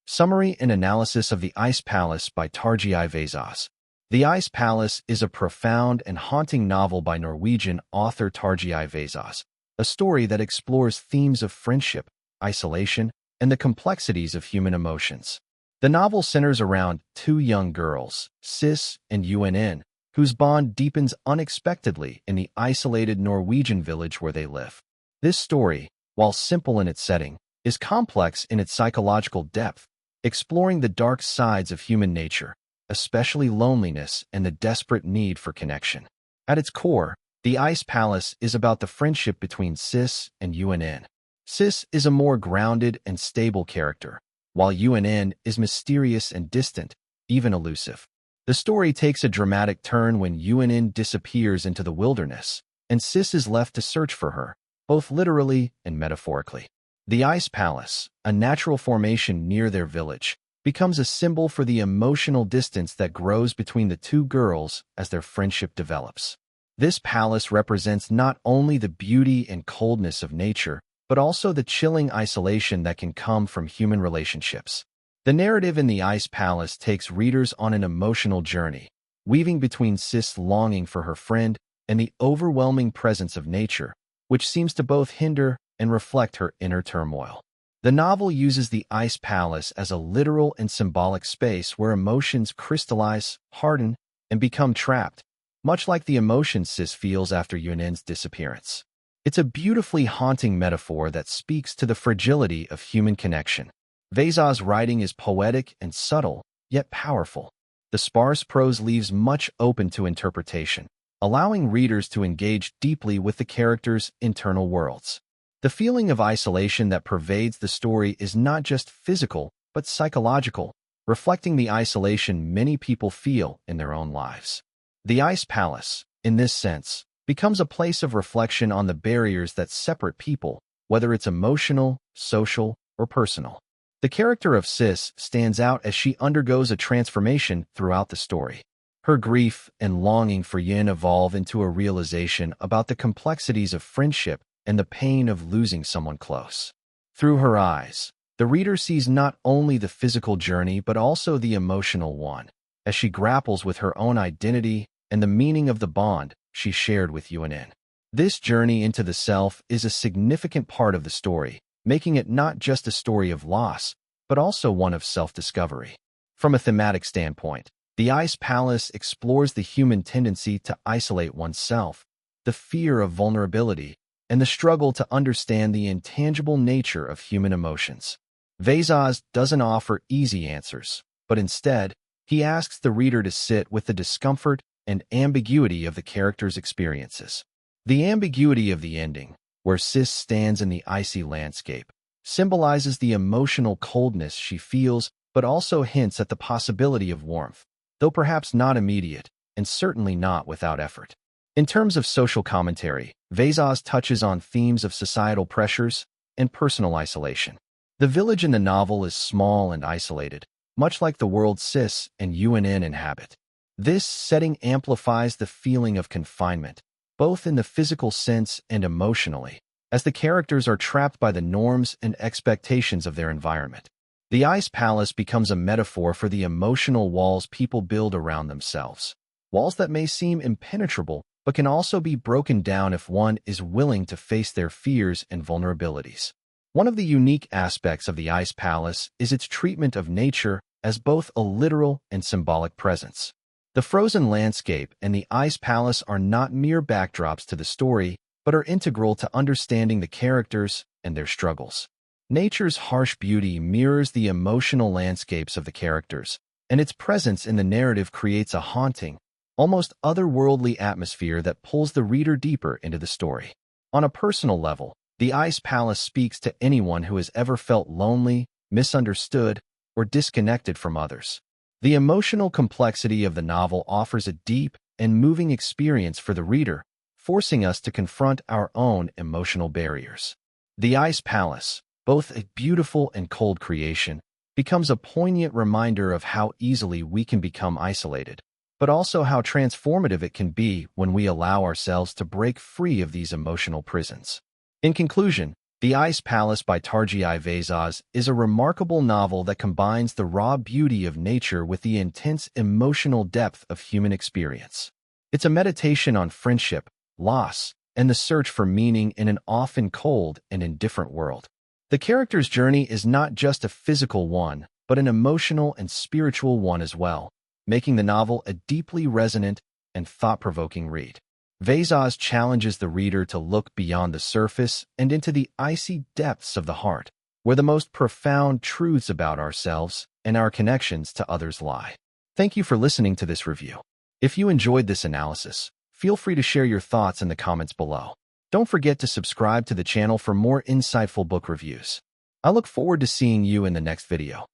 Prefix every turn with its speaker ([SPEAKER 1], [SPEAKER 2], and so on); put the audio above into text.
[SPEAKER 1] Summary and analysis of The Ice Palace by Tarjei Vesaas. The Ice Palace is a profound and haunting novel by Norwegian author Tarjei Vesaas, a story that explores themes of friendship, isolation, and the complexities of human emotions. The novel centers around two young girls, Sis and Unn, whose bond deepens unexpectedly in the isolated Norwegian village where they live. This story, while simple in its setting, is complex in its psychological depth, exploring the dark sides of human nature, especially loneliness and the desperate need for connection. At its core, The Ice Palace is about the friendship between Sis and Unn. Sis is a more grounded and stable character, while Unn is mysterious and distant, even elusive. The story takes a dramatic turn when Unn disappears into the wilderness, and Sis is left to search for her, both literally and metaphorically. The Ice Palace, a natural formation near their village, becomes a symbol for the emotional distance that grows between the two girls as their friendship develops. This palace represents not only the beauty and coldness of nature, but also the chilling isolation that can come from human relationships. The narrative in The Ice Palace takes readers on an emotional journey, weaving between Sis' longing for her friend and the overwhelming presence of nature, which seems to both hinder and reflect her inner turmoil. The novel uses the Ice Palace as a literal and symbolic space where emotions crystallize, harden, and become trapped, much like the emotions Sis feels after Unn's disappearance. It's a beautifully haunting metaphor that speaks to the fragility of human connection. Vesaas' writing is poetic and subtle, yet powerful. The sparse prose leaves much open to interpretation, allowing readers to engage deeply with the characters' internal worlds. The feeling of isolation that pervades the story is not just physical, but psychological, reflecting the isolation many people feel in their own lives. The Ice Palace, in this sense, becomes a place of reflection on the barriers that separate people, whether it's emotional, social, or personal. The character of Sis stands out as she undergoes a transformation throughout the story. Her grief and longing for Unn evolve into a realization about the complexities of friendship and the pain of losing someone close. Through her eyes, the reader sees not only the physical journey but also the emotional one, as she grapples with her own identity and the meaning of the bond she shared with Unn. This journey into the self is a significant part of the story, making it not just a story of loss, but also one of self-discovery. From a thematic standpoint, The Ice Palace explores the human tendency to isolate oneself, the fear of vulnerability, and the struggle to understand the intangible nature of human emotions. Vesaas doesn't offer easy answers, but instead, he asks the reader to sit with the discomfort and ambiguity of the characters' experiences. The ambiguity of the ending, where Sis stands in the icy landscape, symbolizes the emotional coldness she feels but also hints at the possibility of warmth, though perhaps not immediate, and certainly not without effort. In terms of social commentary, Vesaas touches on themes of societal pressures and personal isolation. The village in the novel is small and isolated, much like the world Sis and Unn inhabit. This setting amplifies the feeling of confinement, both in the physical sense and emotionally, as the characters are trapped by the norms and expectations of their environment. The Ice Palace becomes a metaphor for the emotional walls people build around themselves, walls that may seem impenetrable but can also be broken down if one is willing to face their fears and vulnerabilities. One of the unique aspects of The Ice Palace is its treatment of nature as both a literal and symbolic presence. The frozen landscape and the Ice Palace are not mere backdrops to the story, but are integral to understanding the characters and their struggles. Nature's harsh beauty mirrors the emotional landscapes of the characters, and its presence in the narrative creates a haunting, almost otherworldly atmosphere that pulls the reader deeper into the story. On a personal level, The Ice Palace speaks to anyone who has ever felt lonely, misunderstood, or disconnected from others. The emotional complexity of the novel offers a deep and moving experience for the reader, forcing us to confront our own emotional barriers. The Ice Palace, both a beautiful and cold creation, becomes a poignant reminder of how easily we can become isolated, but also how transformative it can be when we allow ourselves to break free of these emotional prisons. In conclusion, The Ice Palace by Tarjei Vesaas is a remarkable novel that combines the raw beauty of nature with the intense emotional depth of human experience. It's a meditation on friendship, loss, and the search for meaning in an often cold and indifferent world. The character's journey is not just a physical one, but an emotional and spiritual one as well, making the novel a deeply resonant and thought-provoking read. Vesaas challenges the reader to look beyond the surface and into the icy depths of the heart, where the most profound truths about ourselves and our connections to others lie. Thank you for listening to this review. If you enjoyed this analysis, feel free to share your thoughts in the comments below. Don't forget to subscribe to the channel for more insightful book reviews. I look forward to seeing you in the next video.